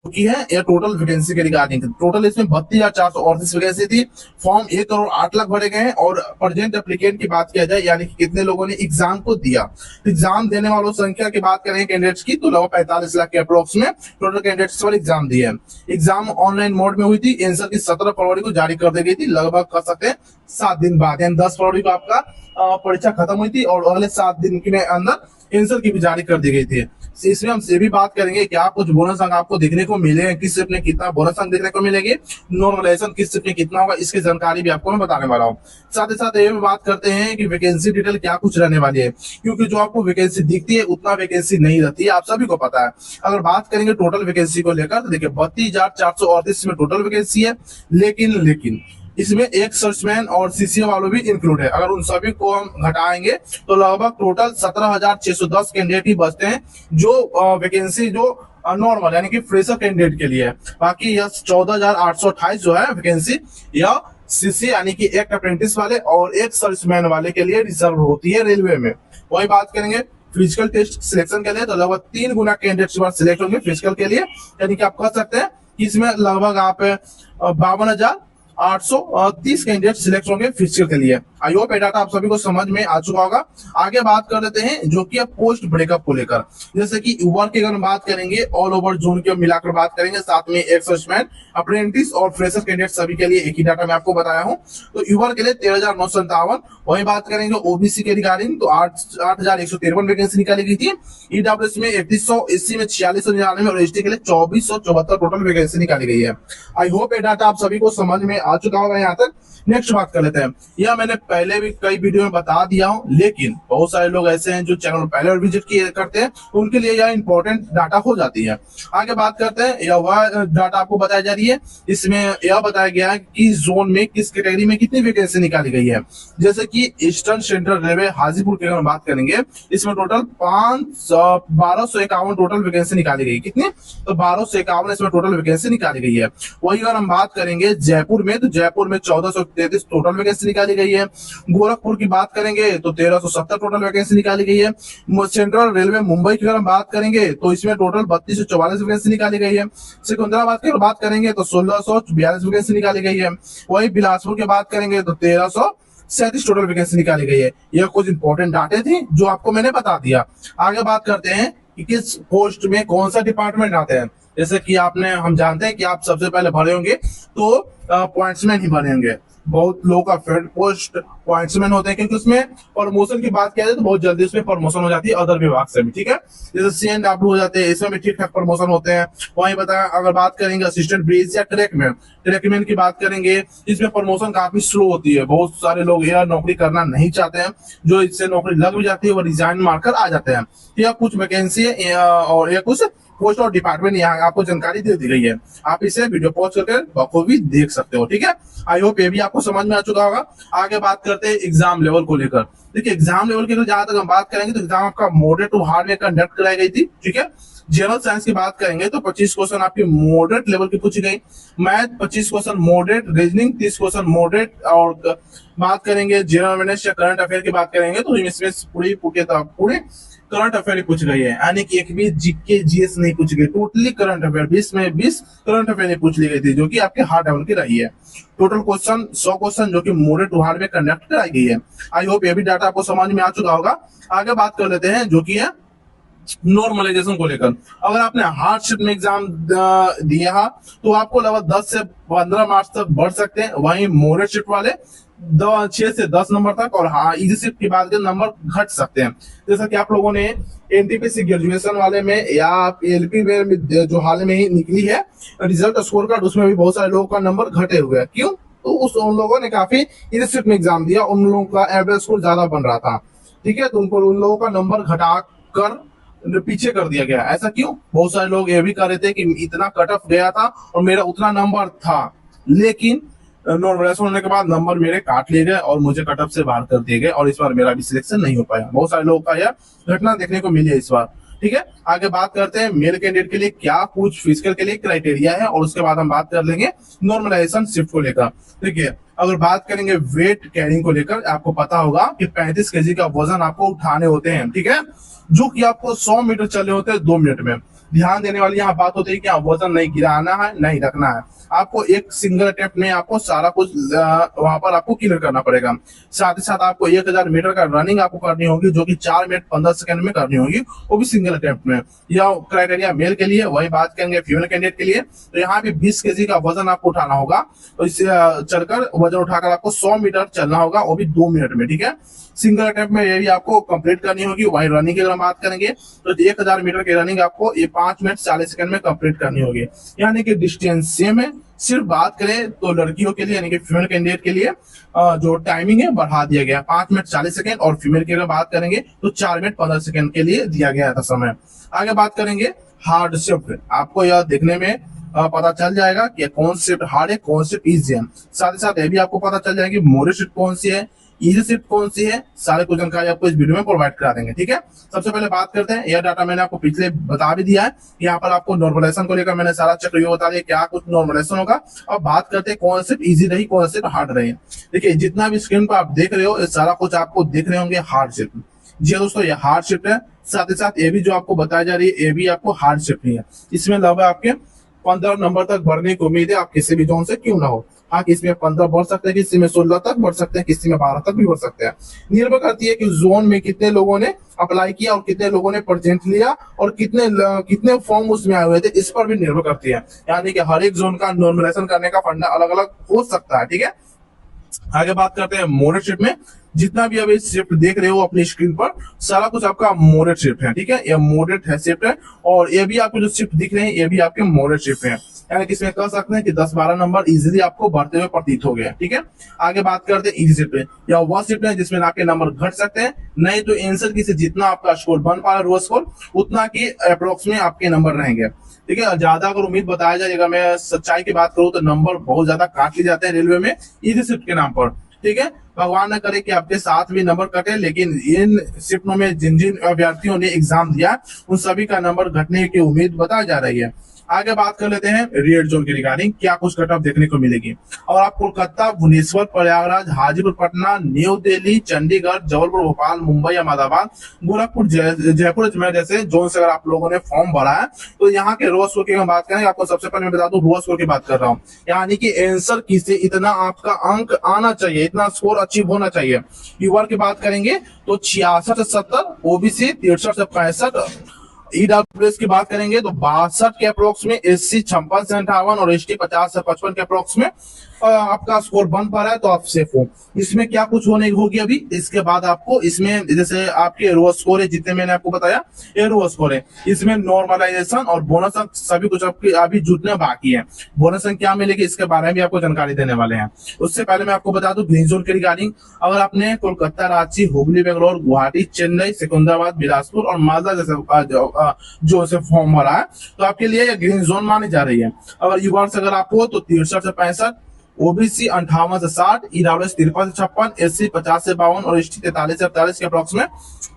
की है या टोटल वैकेंसी के रिगार्डिंग। टोटल इसमें 32,438 वैकेंसी थी। फॉर्म 1,08,00,000 भरे गए हैं। और प्रेजेंट एप्लीकेंट की बात किया जाए यानी कि कितने लोगों ने एग्जाम को दिया, तो एग्जाम देने वालों की संख्या की बात करें कैंडिडेट्स की, तो लगभग 45 लाख के अप्रोक्स में टोटल कैंडिडेट्स वाले एग्जाम दिए। एग्जाम ऑनलाइन मोड में हुई थी। आंसर की 17 फरवरी को जारी कर दी गई थी, लगभग कर सकते हैं 7 दिन बाद, यानी 10 फरवरी को आपका परीक्षा खत्म हुई थी और अगले 7 दिन के अंदर आंसर की भी जारी कर दी गई थी। इसमें हम ये भी बात करेंगे क्या कुछ बोनस अंक आपको देखने को मिले, किस शिफ्ट में कितना बोनस अंक देखने को मिलेगी, नॉर्मलाइजेशन किस शिफ्ट में कितना होगा, इसकी जानकारी भी आपको मैं बताने वाला हूँ। साथ ही साथ ये भी बात करते हैं कि वैकेंसी डिटेल क्या कुछ रहने वाली है, क्योंकि जो आपको वैकेंसी दिखती है उतना वैकेंसी नहीं रहती है, आप सभी को पता है। अगर बात करेंगे टोटल वैकेंसी को लेकर तो देखिए 32,438 में टोटल वैकेंसी है। लेकिन इसमें एक सर्चमैन और सीसीए वालों भी इंक्लूड है। अगर उन सभी को हम घटाएंगे तो लगभग टोटल 17,610 कैंडिडेट ही बचते हैं, जो वैकेंसी जो नॉर्मल यानी कि फ्रेशर कैंडिडेट के लिए है। बाकी यह 14,828 जो है वैकेंसी यह सीसी यानी कि एक अप्रेंटिस वाले और एक सर्चमैन वाले के लिए रिजर्व होती है रेलवे में। वही बात करेंगे फिजिकल टेस्ट सिलेक्शन के लिए, तो लगभग 3 गुना कैंडिडेट सिलेक्ट होंगे फिजिकल के लिए, यानी कि आप कह सकते हैं कि इसमें लगभग आप 52,830 कैंडिडेट सिलेक्ट होंगे फिजिकल के लिए। आई होप ये डाटा आप सभी को समझ में आ चुका होगा। आगे बात कर लेते हैं जो कि पोस्ट ब्रेकअप को लेकर, जैसे कि वर्क की अगर बात करेंगे ऑल ओवर जोन के मिलाकर बात करेंगे, साथ में एक सर्चमैन अप्रेंटिस और फ्रेशर कैंडिडेट सभी के लिए एक ही डाटा मैं आपको बताया हूँ। तो यूवर के लिए 13,957। वही बात करेंगे ओबीसी के रिगार्डिंग तो 8,153 वैकेंसी निकाली गई थी। ईडब्ल्यूएस में 3100, एससी में 4699 और एसटी के लिए 2474 टोटल वैकेंसी निकाली गई है। आई होप ये डाटा आप सभी को समझ में आ चुका होगा। यहाँ तक नेक्स्ट बात कर लेते हैं। यह मैंने पहले भी कई वीडियो में बता दिया हूं, लेकिन बहुत सारे लोग ऐसे हैं जो चैनल पहले और विजिट किए करते हैं, उनके लिए यह इंपॉर्टेंट डाटा हो जाती है। आगे बात करते हैं, यह वह डाटा आपको बताई जा रही है। इसमें यह बताया गया है कि जोन में किस कैटेगरी में कितनी वैकेंसी निकाली गई है। जैसे कि ईस्टर्न सेंट्रल रेलवे हाजीपुर की अगर बात करेंगे, इसमें टोटल 1251 टोटल वैकेंसी निकाली गई। कितनी? तो 1251 इसमें टोटल वैकेंसी निकाली गई है। वही अगर हम बात करेंगे जयपुर में, तो जयपुर में 1433 टोटल वैकेंसी निकाली गई है। गोरखपुर की बात करेंगे तो 1370 टोटल वैकेंसी निकाली गई है। सेंट्रल रेलवे मुंबई की अगर हम बात करेंगे तो इसमें टोटल 3244 वैकेंसी निकाली गई है। सिकंदराबाद की बात करेंगे तो 1642 वैकेंसी निकाली गई है। वही बिलासपुर की बात करेंगे तो 1337 टोटल वैकेंसी निकाली गई है। यह कुछ इंपॉर्टेंट डाटे थी जो आपको मैंने बता दिया। आगे बात करते हैं कि किस पोस्ट में कौन सा डिपार्टमेंट आते हैं। जैसे कि हम जानते हैं कि आप सबसे पहले भरे होंगे तो पॉइंट्समैन ही भरे होंगे। बहुत लोगों का फेवरेट पोस्ट पॉइंट्समैन होते हैं, क्योंकि उसमें प्रमोशन की बात किया जाए तो बहुत जल्दी उसमें प्रमोशन हो जाती है अदर विभाग से भी। ठीक है, जैसे सीएनडब्ल्यू हो जाते हैं, इसमें भी ठीक ठाक प्रमोशन होते हैं। वहीं बताया अगर बात करेंगे असिस्टेंट ब्रिज या ट्रैकमैन की बात करेंगे, इसमें प्रमोशन काफी स्लो होती है। बहुत सारे लोग यह नौकरी करना नहीं चाहते हैं, जो इससे नौकरी लग भी जाती है वो रिजाइन मारकर आ जाते हैं। यह कुछ वैकेंसी है और यह कुछ पोस्ट और डिपार्टमेंट यहाँ आपको जानकारी दे दी गई है। आप इसे वीडियो पॉज करके बखूबी देख सकते हो। ठीक है, आई होप ये भी आपको समझ में आ चुका होगा। आगे बात करते हैं एग्जाम लेवल को लेकर। देखिए एग्जाम लेवल की जहां तक हम बात करेंगे तो एग्जाम आपका मॉडरेट टू हार्ड में कंडक्ट कराई गई थी। ठीक है, जनरल साइंस की बात करेंगे तो 25 क्वेश्चन आपके मॉडरेट लेवल की पूछी गई। Math 25 question moderate, reasoning 30 question moderate, और बात करेंगे जनरल अवेयरनेस या करंट अफेयर की बात करेंगे तो इसमें पूरी करंट अफेयर पूछ गई है, यानी कि एक भी जीके जीएस नहीं पूछ गई, टोटली करंट अफेयर 20 में 20 करंट अफेयर पूछ ली गई थी, जो कि आपके हार्ड लेवल की रही है। टोटल क्वेश्चन 100 क्वेश्चन जो कि मॉडरेट टू हार्ड में कंडक्ट कराई गई है। आई होप ये भी डाटा आपको समझ में आ चुका होगा। आगे बात कर लेते हैं जो कि है नॉर्मलाइजेशन को लेकर। अगर आपने हार्ड शिफ्ट में एग्जाम दिया तो आपको लगभग 10 से 15 मार्क्स तक बढ़ सकते हैं। वहीं मॉडरेट शिफ्ट वाले 6 से 10 नंबर तक, और हाँ इजी शिफ्ट की बात करें नंबर घट सकते हैं। जैसा कि आप लोगों ने एनटीपीसी ग्रेजुएशन वाले में या एलपी में जो हाल में ही निकली है रिजल्ट स्कोर कार्ड, उसमें भी बहुत सारे लोगों का नंबर घटे हुए हैं। क्यों? तो उन लोगों ने काफी इजी शिफ्ट में एग्जाम दिया, उन लोगों का एवरेज स्कोर ज्यादा बन रहा था। ठीक है, तो उन लोगों का नंबर घटा कर पीछे कर दिया गया। ऐसा क्यों? बहुत सारे लोग ये भी कर रहे थे कि इतना कट ऑफ गया था और मेरा उतना नंबर था, लेकिन नॉर्मलाइजेशन होने के बाद नंबर मेरे काट लिए गए और मुझे कट ऑफ से बाहर कर दिए गए, और इस बार मेरा भी सिलेक्शन नहीं हो पाया। बहुत सारे लोगों का यह घटना देखने को मिली है इस बार। ठीक है, आगे बात करते हैं मेल कैंडिडेट के लिए क्या कुछ फिजिकल के लिए क्राइटेरिया है, और उसके बाद हम बात कर लेंगे नॉर्मलाइजेशन शिफ्ट को लेकर। देखिए अगर बात करेंगे वेट कैरिंग को लेकर, आपको पता होगा कि 35 kg का वजन आपको उठाने होते हैं। ठीक है, जो कि आपको 100 मीटर चले होते हैं 2 मिनट में। ध्यान देने वाली यहाँ बात होती है कि वजन नहीं गिराना है, नहीं रखना है। आपको एक सिंगल अटेम्प्ट में आपको सारा कुछ वहां पर आपको क्लियर करना पड़ेगा। साथ ही साथ आपको 1000 मीटर का रनिंग आपको करनी होगी, जो कि 4 मिनट 15 सेकंड में करनी होगी, वो भी सिंगल अटेम्प्ट में। यह क्राइटेरिया मेल के लिए, वही बात करेंगे फीमेल कैंडिडेट के लिए। तो यहाँ पे 20 केजी का वजन आपको उठाना होगा, तो इससे चलकर वजन उठाकर आपको 100 मीटर चलना होगा, वो भी 2 मिनट में, ठीक है। सिंगल अटेम्प्ट में ये भी आपको कंप्लीट करनी होगी। वही रनिंग की अगर हम बात करेंगे तो 1000 मीटर की रनिंग आपको ये 5 मिनट 40 सेकंड में कंप्लीट करनी होगी। यानी कि डिस्टेंस सेम है, सिर्फ बात करें तो लड़कियों के लिए यानी कि फीमेल कैंडिडेट के लिए जो टाइमिंग है बढ़ा दिया गया 5 मिनट 40 सेकंड, और फीमेल की अगर बात करेंगे तो 4 मिनट 15 सेकंड के लिए दिया गया था समय। आगे बात करेंगे हार्ड शिफ्ट। आपको यह देखने में पता चल जाएगा कि कौन शिफ्ट हार्ड है, कौन शिफ्ट इजी है। साथ ही साथ ये भी आपको पता चल जाएगा कि मोडरेट शिफ्ट कौन सी है, इजी शिफ्ट कौन सी है। सारे कुछ जानकारी आपको इस वीडियो में प्रोवाइड करा देंगे, ठीक है। सबसे पहले बात करते हैं, यह डाटा मैंने आपको पिछले बता भी दिया है। यहाँ पर आपको नॉर्मलाइजेशन को लेकर मैंने सारा चक्र बता दिया, क्या कुछ नॉर्मलाइजेशन होगा। अब बात करते हैं कौन शिफ्ट इजी रही, कौन शिफ्ट हार्ड रही। देखिए जितना भी स्क्रीन पर आप देख रहे हो, ये सारा कुछ आपको दिख रहे होंगे हार्ड शिफ्ट। जी दोस्तों, ये हार्ड शिफ्ट है। साथ ही साथ ये भी जो आपको बताई जा रही है, ये भी आपको हार्ड शिफ्ट ही है। इसमें लगभग आपके 15 नंबर तक बढ़ने की उम्मीद है, आप किसी भी जोन से क्यों ना हो। हाँ, किसी में 15 बढ़ सकते हैं, किसी में 16 तक बढ़ सकते हैं, किसी में 12 तक भी बढ़ सकते हैं। निर्भर करती है कि जोन में कितने लोगों ने अप्लाई किया और कितने लोगों ने प्रेजेंट लिया और कितने फॉर्म उसमें आए हुए थे, इस पर भी निर्भर करती है। यानी कि हर एक जोन का नॉर्मलाइजेशन करने का फंडा अलग अलग हो सकता है, ठीक है। आगे बात करते हैं मोडेड शिफ्ट में। जितना भी अभी शिफ्ट देख रहे हो अपनी स्क्रीन पर, सारा कुछ आपका मोडेड शिफ्ट है, ठीक है। ये मोडेड है शिफ्ट है, और ये भी आपको जो शिफ्ट दिख रहे हैं ये भी आपके मोडेड शिफ्ट है। यानी कि इसमें कह सकते हैं कि 10-12 नंबर इजीली आपको बढ़ते हुए प्रतीत हो गया, ठीक है। आगे बात करते हैं इजी शिफ्ट पे। या वह शिफ्ट है जिसमें आपके नंबर घट सकते हैं, नहीं तो आंसर की से जितना आपका स्कोर बन पा रहा है रो स्कोर, उतना की अप्रोक्स में आपके नंबर रहेंगे, ठीक है। ज्यादा अगर उम्मीद बताया जाए, अगर मैं सच्चाई की बात करूं तो नंबर बहुत ज्यादा काट लिए जाते हैं रेलवे में इजी शिफ्ट के नाम पर, ठीक है। भगवान न करे कि आपके साथ भी नंबर कटे, लेकिन इन शिफ्टों में जिन जिन अभ्यर्थियों ने एग्जाम दिया उन सभी का नंबर घटने की उम्मीद बताई जा रही है। आगे बात कर लेते हैं रेड जोन की रिगार्डिंग, क्या कुछ कट ऑफ देखने को मिलेगी। और आप कोलकाता, भुवनेश्वर, प्रयागराज, हाजीपुर, पटना, न्यू दिल्ली, चंडीगढ़, जबलपुर, भोपाल, मुंबई, अहमदाबाद, गोरखपुर, जयपुर, अजमेर जैसे जोन से अगर आप लोगों ने फॉर्म भरा है, तो यहाँ के रो स्कोर की हम बात करें, आपको सबसे पहले मैं बता दूं रो स्कोर की बात कर रहा हूँ। यानी कि आंसर की से इतना आपका अंक आना चाहिए, इतना स्कोर अचीव होना चाहिए। यूआर की बात करेंगे तो 66 से 70, ओबीसी 63 से 65, ईडब्ल्यूएस की बात करेंगे तो 62 के अप्रोक्स में, एससी 56 से 58 और एसटी 50 से 55 के अप्रोक्स में आपका स्कोर बन पा रहा है, तो आप सेफ हो। इसमें क्या कुछ होने होगी अभी इसके बाद आपको, इसमें जैसे आपके रो स्कोर है जितने मैंने आपको बताया ये रो स्कोर है, इसमें नॉर्मलाइजेशन और बोनस अंक सभी कुछ आपके अभी जुटने बाकी है। बोनस अंक क्या मिलेगी इसके बारे में भी आपको जानकारी देने वाले हैं। उससे पहले मैं आपको बता दूं ग्रीन जोन के रिगार्डिंग, अगर आपने कोलकाता, रांची, हुबली, बेंगलोर, गुवाहाटी, चेन्नई, सिकंदराबाद, बिलासपुर और मालदा जैसे जो से फॉर्म भरा है, तो आपके लिए ग्रीन जोन मानी जा रही है। अगर युवा से अगर आप हो तो 63 से 65, ओबीसी 58 से 60, ईडब्ल्यूएस 53 से 56, एससी 50 से 52 और एसटी 43 से 48 के अप्रोक्स में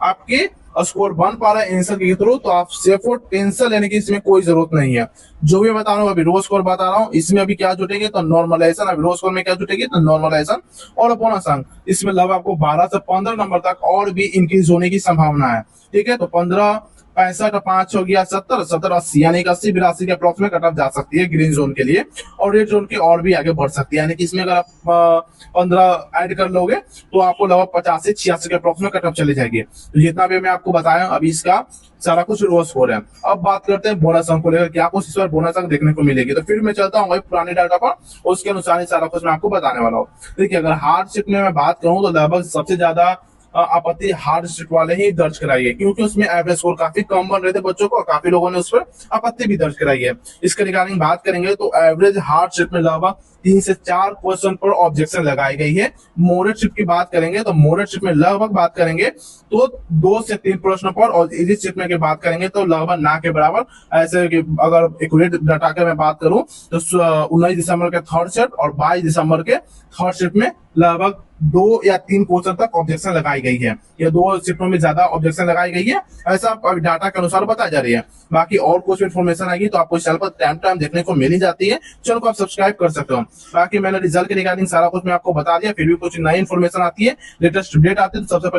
आपके स्कोर बन पा रहा है आंसर के थ्रू, तो आप सेफ हो। टेंशन लेने की इसमें कोई जरूरत नहीं है। जो भी बता रहा हूँ अभी रो स्कोर बता रहा हूँ, इसमें अभी क्या जुटेंगे तो नॉर्मलाइजेशन, अभी रो स्कोर में क्या जुटेगी तो नॉर्मलाइजेशन और बोनस अंक। इसमें लगभग आपको 12 से 15 नंबर तक और भी इंक्रीज होने की संभावना है, ठीक है। तो 15, 65, 5 हो गया 70, 70, 80 यानी 80, 82 के अप्रोक्स में कट ऑफ जा सकती है ग्रीन जोन के लिए, और रेड जोन के और भी आगे बढ़ सकती है। यानी कि इसमें अगर आप 15 ऐड कर लोगे तो आपको लगभग 50 से 86 के अप्रोक्स में कट ऑफ चली जाएगी। तो जितना भी मैं आपको बताया अभी इसका सारा कुछ रो स्कोर है। अब बात करते हैं बोनस अंक को लेकर, क्या कुछ इस बार बोनस अंक देखने को मिलेगी। तो फिर मैं चलता हूँ वही पुराने डाटा पर, उसके अनुसार ही सारा कुछ मैं आपको बताने वाला हूँ। देखिए अगर हार्ड शिफ्ट में मैं बात करूँ तो लगभग सबसे ज्यादा आपत्ति हार्ड शिफ्ट वाले ही दर्ज कराई है, क्योंकि उसमें एवरेज स्कोर काफी कम बन रहे थे बच्चों को, काफी लोगों ने उस पर आपत्ति भी दर्ज कराई है। इसके रिगार्डिंग बात करेंगे तो एवरेज हार्ड शिफ्ट में लगभग 3 से 4 क्वेश्चन पर ऑब्जेक्शन लगाई गई है। मोडेड शिफ्ट की बात करेंगे तो मोडेड शिफ्ट में लगभग बात करेंगे तो 2 से 3 प्रश्न पर, और इजी शिफ्ट में की बात करेंगे तो लगभग ना के बराबर। ऐसे कि अगर एक्यूरेट डाटा के मैं बात करूं तो 19 दिसंबर के थर्ड शिफ्ट और 22 दिसंबर के थर्ड शिफ्ट में लगभग 2 या 3 क्वेश्चन तक ऑब्जेक्शन लगाई गई है। ये 2 शिफ्टों में ज्यादा ऑब्जेक्शन लगाई गई है, ऐसा डाटा के अनुसार बताई जा रही है। बाकी और कुछ इन्फॉर्मेशन आएगी तो आपको इस चैनल पर टाइम टाइम देखने को मिल ही जाती है, चैनल को आप सब्सक्राइब कर सकते हो। बाकी मैंने रिजल्ट के रिगार्डिंग सारा कुछ मैं आपको बता दिया, फिर भी कुछ नई इन्फॉर्मेशन आती है, लेटेस्ट अपडेट आती है तो सबसे पहले